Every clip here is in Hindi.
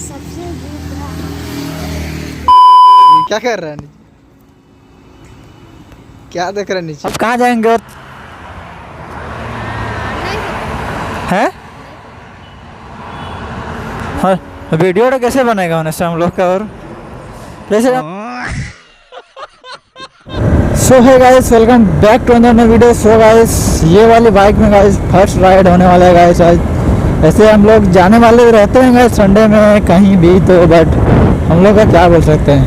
सबसे दूसरा क्या कर रहा है नीचे? क्या देख रहा है नीचे? अब कहाँ जाएंगे हैं? हाँ, वीडियो तो कैसे बनेगा उन्हें हम लोग का और कैसे? सो है guys, welcome back to another video. So guys, ये वाली बाइक में गाइस फर्स्ट राइड होने वाला है गाइस आज। ऐसे हम लोग जाने वाले रहते हैं गाइस संडे में कहीं भी, तो बट हम लोग का क्या बोल सकते हैं,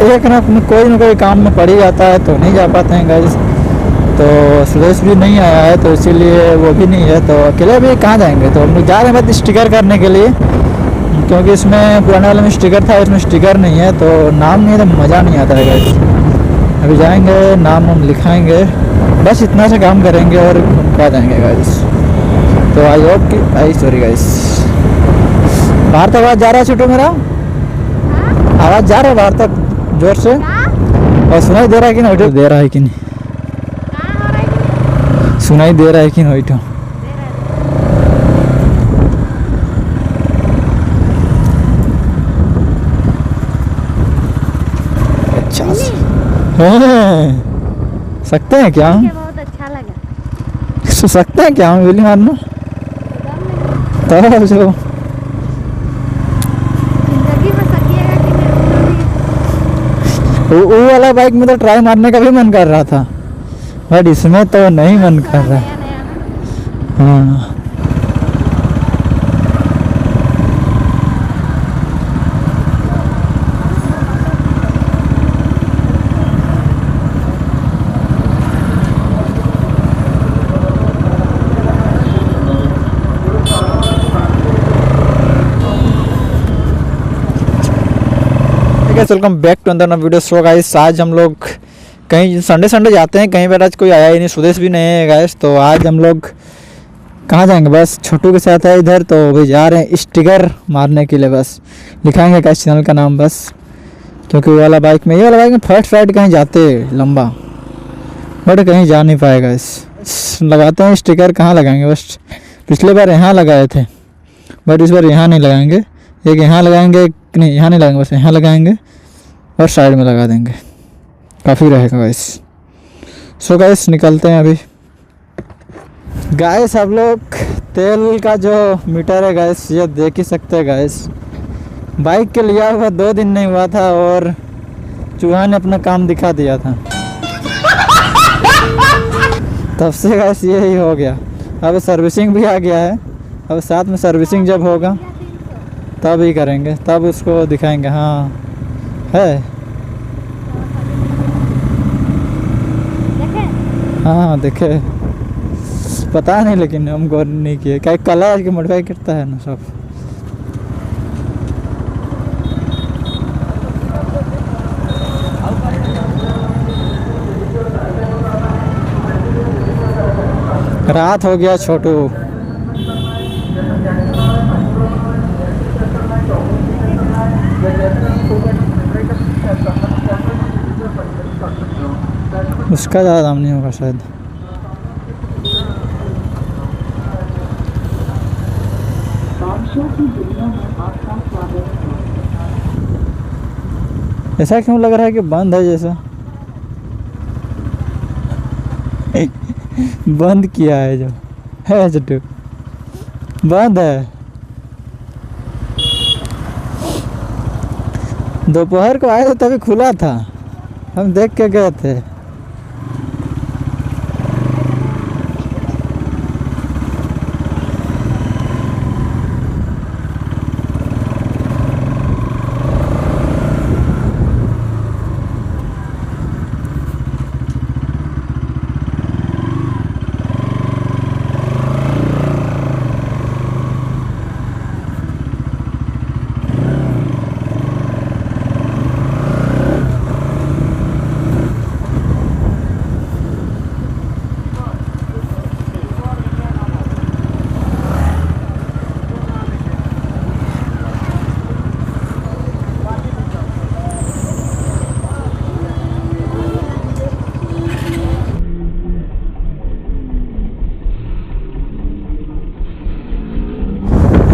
एक ना कोई काम में पड़ ही जाता है तो नहीं जा पाते हैं गाइस। तो सुरेश भी नहीं आया है तो इसीलिए वो भी नहीं है, तो अकेले भी कहाँ जाएंगे। तो हम लोग जा रहे हैं बस स्टिकर करने के लिए, क्योंकि इसमें पुराने वाले में स्टिकर था, इसमें स्टिकर नहीं है तो नाम नहीं है तो मज़ा नहीं आता है गाइस। अभी जाएंगे, नाम हम लिखाएंगे, बस इतना सा काम करेंगे और घूम के जाएंगे गाइस। तो आई होप कि आई सॉरी गाइस, बाहर तक आवाज़ जा रहा है छोटू मेरा? आवाज़ जा रहा है बाहर तक जोर से? और सुनाई दे रहा है कि नहीं? दे रहा है कि नहीं? सुनाई दे रहा है कि नहीं? अच्छा सकते हैं क्या? बहुत अच्छा लगा। सो सकते हैं क्या हम गोली मारना? तो जो जिंदगी में सकिएगा कि नहीं? वो वाला बाइक में तो ट्राई मारने का भी मन कर रहा था, बट इसमें तो नहीं मन कर रहा। नया नया ना। हाँ वेलकम बैक टू अंदर वीडियो। शो गाइस, आज हम लोग कहीं संडे जाते हैं कहीं पर, आज कोई आया ही नहीं, सुदेश भी नहीं है गाइस। तो आज हम लोग कहाँ जाएंगे, बस छोटू के साथ है इधर, तो अभी जा रहे हैं स्टिकर मारने के लिए। बस लिखाएंगे गाइस चैनल का नाम बस, क्योंकि ये वाला बाइक में फर्स्ट राइड कहीं जाते लंबा, बट कहीं जा नहीं पाएगा। इस लगाते हैं स्टिकर, कहाँ लगाएंगे? बस पिछले बार यहाँ लगाए थे, बट इस बार यहाँ नहीं लगाएंगे। एक यहाँ लगाएंगे, एक नहीं यहाँ नहीं लगाएंगे, बस यहाँ लगाएंगे और साइड में लगा देंगे, काफ़ी रहेगा गाइस। सो गाइस निकलते हैं अभी। गाइस सब लोग तेल का जो मीटर है गाइस ये देख ही सकते हैं गाइस। बाइक के लिया हुआ 2 दिन नहीं हुआ था और चूहा ने अपना काम दिखा दिया था। तब से गाइस यही हो गया। अब सर्विसिंग भी आ गया है, अब साथ में सर्विसिंग जब होगा तब ही करेंगे, तब उसको दिखाएंगे। हाँ है, हाँ देखे, पता नहीं लेकिन हम गौर नहीं किए, क्या कलर की मॉडिफाई करता है ना सब। रात हो गया छोटू। उसका ज़्यादा दाम नहीं होगा शायद। ऐसा क्यों लग रहा है कि बंद है जैसा? बंद किया है जो है छोटू, बंद है। दोपहर को आए थे तभी खुला था, हम देख के गए थे।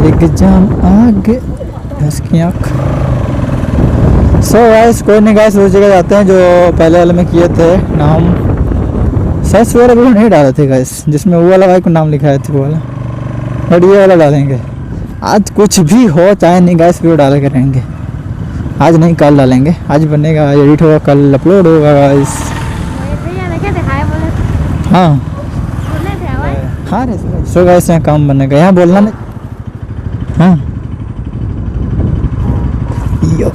एक जाम आगे भैंस की आँख। सो गाइस कोई नहीं गाइस, उस जगह जाते हैं जो पहले वाले में किए थे नाम। सर्च वगैरह भी नहीं डाले थे गाइस, जिसमें वो वाला भाई को नाम लिखाए थे वो वाला, बट ये वाला डालेंगे। आज कुछ भी हो चाहे नहीं गाइस, वीडियो डाल के रहेंगे। आज नहीं कल डालेंगे, आज बनेगा, एडिट होगा, कल अपलोड होगा गाइस। भैया देखे थे हाय बोले थे। हाँ बोले थे हाय। हाँ रे। सो गाइस यहाँ काम बनेगा, यहाँ बोलना नहीं। हाँ यो यो।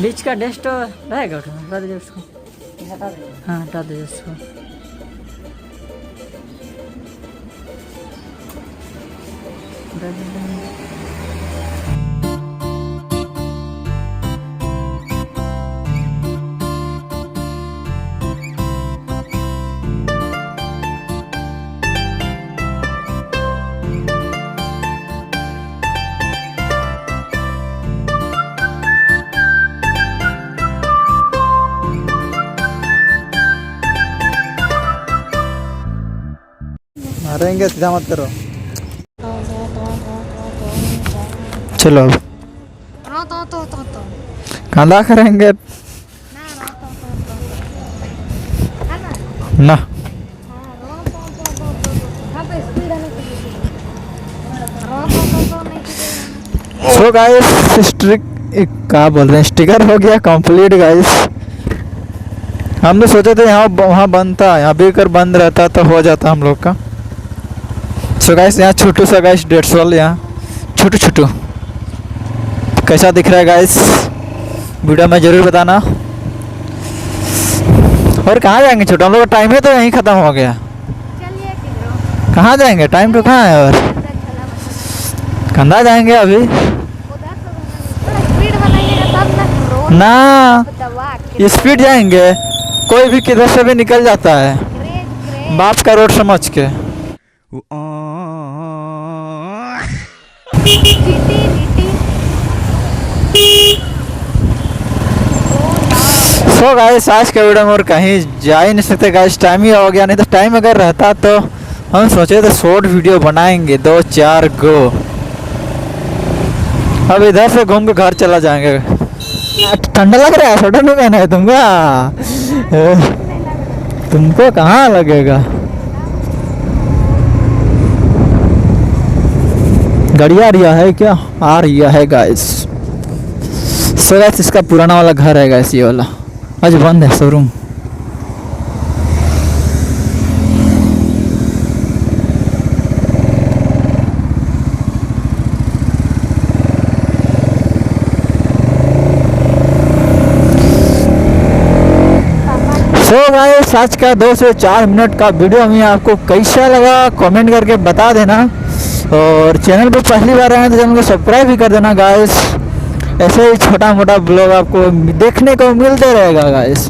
बीच का डेस्ट रहेगा, हटा दीजिए उसको। हाँ हटा दीजिए उसको। मारेंगे, सीधा मत करो। चलो अब तो कांदा करेंगे ना। सो गाइस क्या बोल रहे हैं, स्टिकर हो गया कंप्लीट गाइस। हमने सोचा था यहाँ वहाँ बंद था, यहाँ भी अगर बंद रहता तो हो जाता हम लोग का। सो गाइस यहाँ छोटू सा गाइस 150 वाला, यहाँ छोटू छोटू कैसा दिख रहा है गाइस, वीडियो में जरूर बताना। और कहाँ जाएंगे छोटू, हम लोग का टाइम है तो यहीं ख़त्म हो गया। चलिए किधर कहाँ जाएंगे, टाइम तो कहाँ है। और कंधा जाएंगे अभी उधर थोड़ा स्पीड बनाइएगा तब ना रोड ना, दबा के स्पीड जाएंगे, कोई भी किधर से भी निकल जाता है ग्रेज बाप का रोड समझ के। सो गाइस आज के वीडियो में और कहीं जा ही नहीं सकते गाइस, टाइम ही हो गया। नहीं तो टाइम अगर रहता तो हम सोचे थे शॉर्ट वीडियो बनाएंगे 2-4 गो। अब इधर से घूम के घर चला जाएंगे। ठंडा लग रहा है, स्वेटर नहीं पहना है तुमको कहाँ लगेगा। गाड़ी आ रही है क्या, आ रही है गाइस। सो गाइस इसका पुराना वाला घर है गाइस, ये वाला आज बंद है शोरूम। सो गाइस आज का 2 से 4 मिनट का वीडियो हमें आपको कैसा लगा कमेंट करके बता देना। और चैनल पर पहली बार आए हैं तो चैनल को सब्सक्राइब भी कर देना गाइस। ऐसे ही छोटा मोटा ब्लॉग आपको देखने को मिलते रहेगा गाइस।